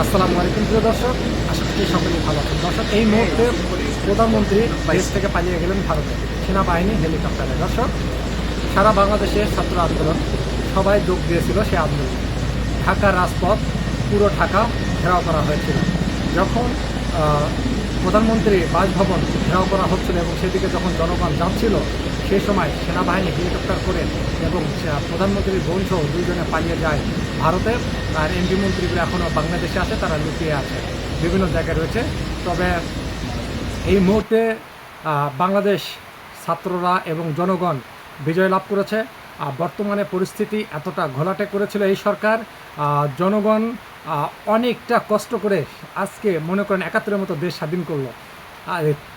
আসসালামু আলাইকুম প্রিয় দর্শক, আশা করি সকলেই ভালো আছেন। দর্শক, এই মুহূর্তে প্রধানমন্ত্রী দেশ থেকে পালিয়ে গেলেন ভারতে সেনাবাহিনী হেলিকপ্টারে। দর্শক, সারা বাংলাদেশের ছাত্র আন্দোলন সবাই যোগ দিয়েছিল সে আন্দোলন। ঢাকার রাজপথ পুরো ঢাকা ঘেরাও করা হয়েছিল। যখন প্রধানমন্ত্রী বাসভবন ঘেরাও করা হচ্ছিল এবং সেদিকে যখন জনগণ যাচ্ছিল, সেই সময় সেনাবাহিনী হেলিকপ্টার করে এবং প্রধানমন্ত্রীর বোনসহ দুইজনে পালিয়ে যায় ভারতে। আর এমপি মন্ত্রীগুলো এখনও বাংলাদেশে আছে, তারা লুকিয়ে আছে, বিভিন্ন জায়গায় রয়েছে। তবে এই মুহূর্তে বাংলাদেশ ছাত্ররা এবং জনগণ বিজয় লাভ করেছে। বর্তমানে পরিস্থিতি এতটা ঘোলাটে করেছিল এই সরকার, জনগণ অনেকটা কষ্ট করে আজকে মনে করেন ৭১-এর মতো দেশ স্বাধীন করলো।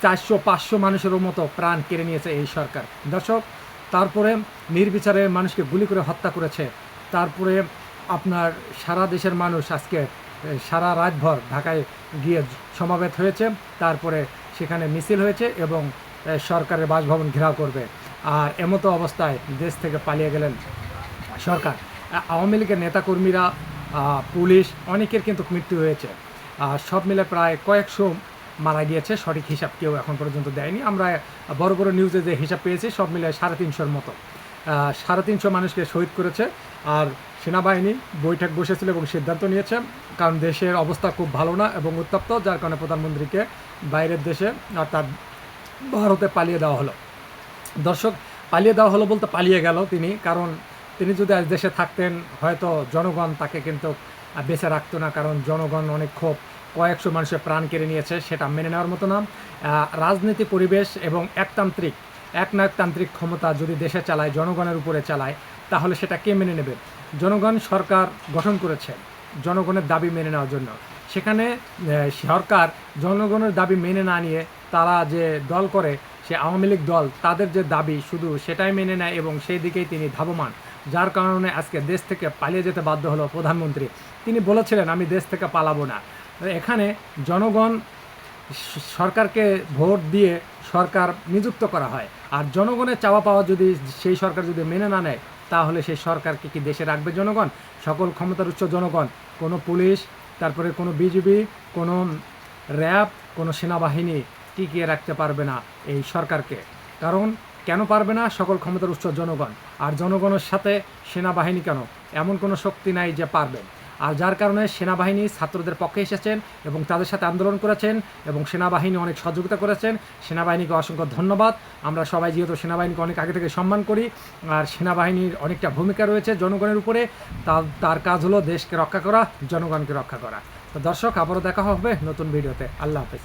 ৪০০-৫০০ মানুষেরও মতো প্রাণ কেড়ে নিয়েছে এই সরকার। দর্শক, তারপরে নির্বিচারে মানুষকে গুলি করে হত্যা করেছে। তারপরে আপনার সারা দেশের মানুষ আজকে সারা রাতভর ঢাকায় গিয়ে সমাবেত হয়েছে। তারপরে সেখানে মিছিল হয়েছে এবং সরকারের বাসভবন ঘেরাও করবে। আর এমতো অবস্থায় দেশ থেকে পালিয়ে গেলেন সরকার। আওয়ামী লীগের নেতাকর্মীরা, পুলিশ, অনেকের কিন্তু মৃত্যু হয়েছে। সব মিলে প্রায় কয়েকশো মারা গিয়েছে, সঠিক হিসাব কেউ এখন পর্যন্ত দেয়নি। আমরা বড় বড় নিউজে যে হিসাব পেয়েছি সব মিলে ৩৫০-র মতো ৩৫০ মানুষকে শহীদ করেছে। আর সেনাবাহিনী বৈঠক বসেছিল এবং সিদ্ধান্ত নিয়েছে, কারণ দেশের অবস্থা খুব ভালো না এবং উত্তপ্ত, যার কারণে প্রধানমন্ত্রীকে বাইরের দেশে অর্থাৎ ভারতে পালিয়ে দেওয়া হলো। দর্শক, পালিয়ে দেওয়া হলো বলতে পালিয়ে গেল তিনি, কারণ তিনি যদি আজ দেশে থাকতেন হয়তো জনগণ তাকে কিন্তু বেঁচে রাখতো না, কারণ জনগণ অনেক ক্ষোভ, কয়েকশো মানুষের প্রাণ কেড়ে নিয়েছে, সেটা মেনে নেওয়ার মতো না। রাজনীতি পরিবেশ এবং একনায়কতান্ত্রিক ক্ষমতা যদি দেশে চালায়, জনগণের উপরে চালায়, তাহলে সেটা কে মেনে নেবে? জনগণ সরকার গঠন করেছে জনগণের দাবি মেনে নেওয়ার জন্য। সেখানে সরকার জনগণের দাবি মেনে না নিয়ে তারা যে দল করে, সে আওয়ামী লীগ দল, তাদের যে দাবি শুধু সেটাই মেনে নেয় এবং সেই দিকেই তিনি ধাবমান, যার কারণে আজকে দেশ থেকে পালিয়ে যেতে বাধ্য হলো প্রধানমন্ত্রী। তিনি বলেছিলেন আমি দেশ থেকে পালাবো না। এখানে জনগণ সরকারকে ভোট দিয়ে সরকার নিযুক্ত করা হয়, আর জনগণের চাওয়া পাওয়া যদি সেই সরকার যদি মেনে না নেয়, তাহলে সেই সরকারকে কি দেশে রাখবে জনগণ? সকল ক্ষমতার উচ্চ জনগণ, কোনো পুলিশ, তারপরে কোনো বিজিবি, কোনো র্যাব, কোনো সেনাবাহিনী টিকিয়ে রাখতে পারবে না এই সরকারকে। কারণ কেন পারবে না? সকল ক্ষমতার উচ্চ জনগণ, আর জনগণের সাথে সেনাবাহিনী কেন? এমন কোনো শক্তি নাই যে পারবে। আর যার কারণে সেনাবাহিনী ছাত্রদের পক্ষে এসেছেন এবং তাদের সাথে আন্দোলন করেছেন এবং সেনাবাহিনী অনেক সহযোগিতা করেছেন। সেনাবাহিনীকে অসংখ্য ধন্যবাদ। আমরা সবাই যেহেতু সেনাবাহিনীকে অনেক আগে থেকে সম্মান করি, আর সেনাবাহিনীর অনেকটা ভূমিকা রয়েছে জনগণের উপরে। তার কাজ হলো দেশকে রক্ষা করা, জনগণকে রক্ষা করা। তো দর্শক, আবারও দেখা হবে নতুন ভিডিওতে। আল্লাহ হাফেজ।